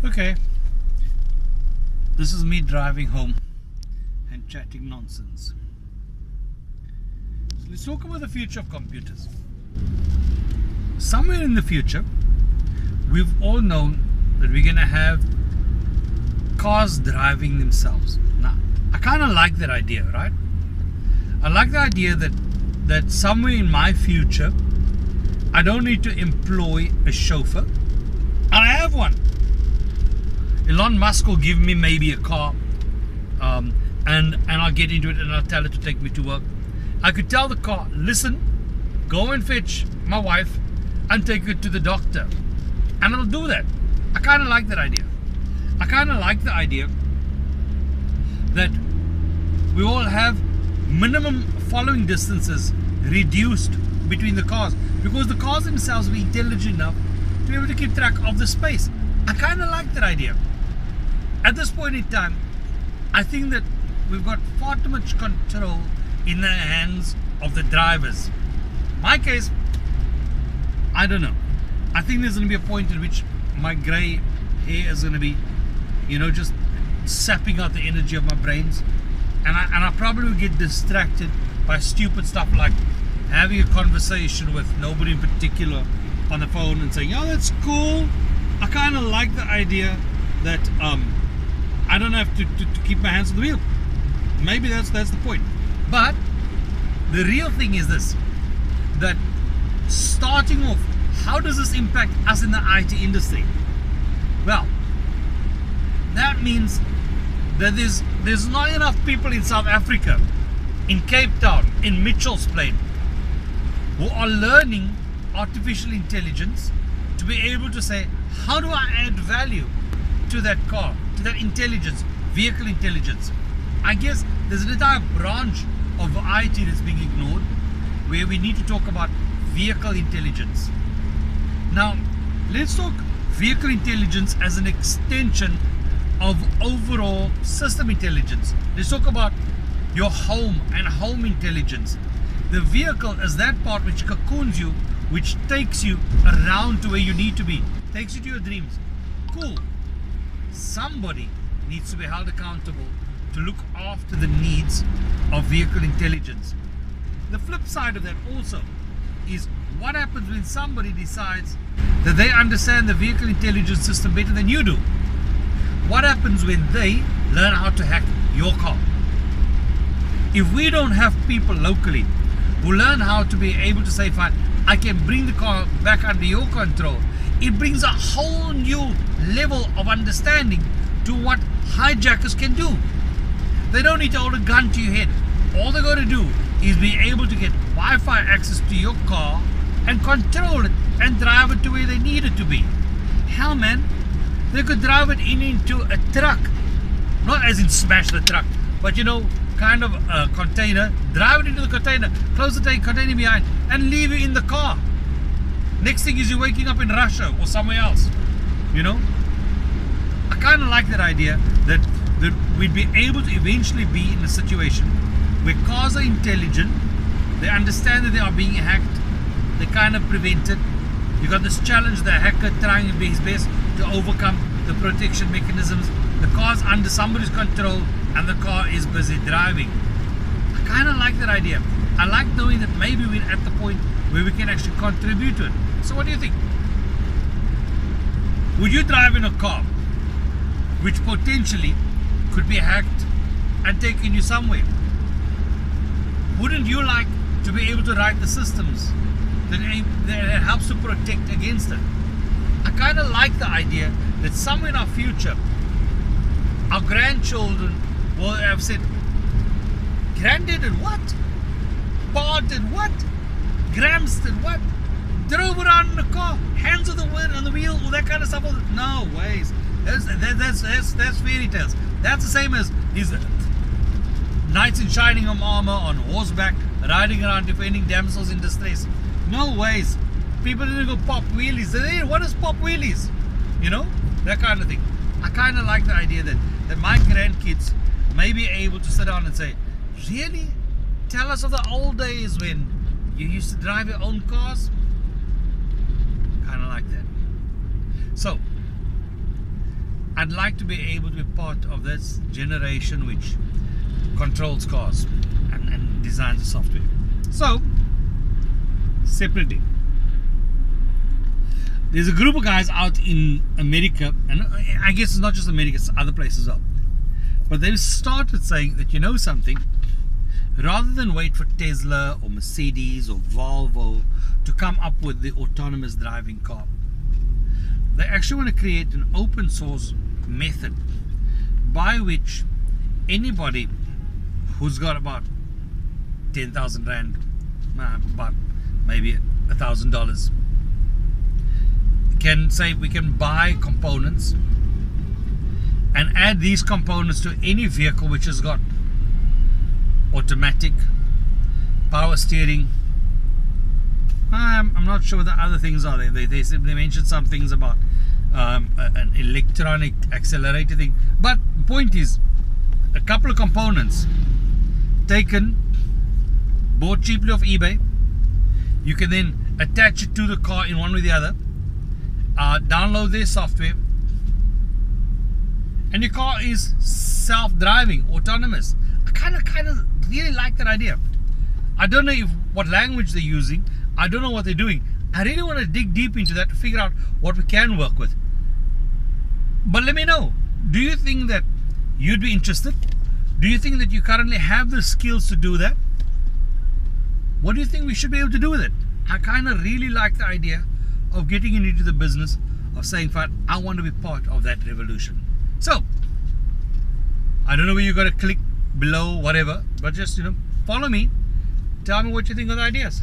Okay, this is me driving home and chatting nonsense. So let's talk about the future of computers. Somewhere in the future, we've all known that we're going to have cars driving themselves. Now, I kind of like that idea, right? I like the idea that somewhere in my future, I don't need to employ a chauffeur. And I have one. Elon Musk will give me maybe a car, and I'll get into it and I'll tell it to take me to work. I could tell the car, listen, go and fetch my wife and take her to the doctor. And it'll do that. I kind of like that idea. I kind of like the idea that we all have minimum following distances reduced between the cars, because the cars themselves will be intelligent enough to be able to keep track of the space. I kind of like that idea. At this point in time, I think that we've got far too much control in the hands of the drivers. My case, I don't know. I think there's going to be a point at which my grey hair is going to be, just sapping out the energy of my brains. And I probably will get distracted by stupid stuff like having a conversation with nobody in particular on the phone and saying, that's cool. I kind of like the idea that I don't have to keep my hands on the wheel. Maybe that's the point. But the real thing is this, that starting off, how does this impact us in the IT industry? Well, that means that there's not enough people in South Africa, in Cape Town, in Mitchell's Plain, who are learning artificial intelligence to be able to say, how do I add value to that car, to that intelligence, vehicle intelligence? I guess there's an entire branch of IT that's being ignored, where we need to talk about vehicle intelligence. Now, let's talk vehicle intelligence as an extension of overall system intelligence. Let's talk about your home and home intelligence. The vehicle is that part which cocoons you, which takes you around to where you need to be, takes you to your dreams. Cool. Somebody needs to be held accountable to look after the needs of vehicle intelligence. The flip side of that also is what happens when somebody decides that they understand the vehicle intelligence system better than you do. What happens when they learn how to hack your car? If we don't have people locally who learn how to be able to say, fine, I can bring the car back under your control, it brings a whole new level of understanding to what hijackers can do. They don't need to hold a gun to your head. All they're going to do is be able to get Wi-Fi access to your car and control it and drive it to where they need it to be. Hell, man, they could drive it into a truck. Not as in smash the truck, but kind of a container, drive it into the container, close the container behind, and leave it in the car. Next thing is you're waking up in Russia or somewhere else. I kind of like that idea that we'd be able to eventually be in a situation where cars are intelligent, they understand that they are being hacked, they kind of prevent it. You got this challenge, the hacker trying his best to overcome the protection mechanisms. The car's under somebody's control and the car is busy driving. I kind of like that idea. I like knowing that maybe we're at the point where we can actually contribute to it. So what do you think? Would you drive in a car which potentially could be hacked and taken you somewhere? Wouldn't you like to be able to write the systems that helps to protect against it? I kind of like the idea that somewhere in our future, our grandchildren will have said, Granddad did what? Pa did what? Gramps did what? Drove around in a car, hands on the wheel, all that kind of stuff. No ways. That's fairy tales. That's the same as these knights in shining armor on horseback, riding around defending damsels in distress. No ways. People didn't go pop wheelies. What is pop wheelies? That kind of thing. I kind of like the idea that my grandkids may be able to sit down and say, really? Tell us of the old days when you used to drive your own cars? Kind of like that. So, I'd like to be able to be part of this generation which controls cars and designs the software. So, separately, there's a group of guys out in America, and I guess it's not just America, it's other places as well. But they've started saying that, you know something, rather than wait for Tesla or Mercedes or Volvo to come up with the autonomous driving car, they actually want to create an open source method by which anybody who's got about 10,000 Rand, about maybe $1,000, can say we can buy components and add these components to any vehicle which has got automatic, power steering. I'm not sure what the other things are. They mentioned some things about an electronic accelerator thing. But the point is, a couple of components taken, bought cheaply off eBay. You can then attach it to the car in one way or the other, download their software, and your car is self-driving, autonomous. I kind of really like that idea. I don't know what language they're using. I don't know what they're doing. I really want to dig deep into that to figure out what we can work with. But let me know. Do you think that you'd be interested? Do you think that you currently have the skills to do that? What do you think we should be able to do with it? I kind of really like the idea of getting into the business of saying, fine, I want to be part of that revolution. So, I don't know where you got to click below, whatever, but just, follow me. Tell me what you think of the ideas.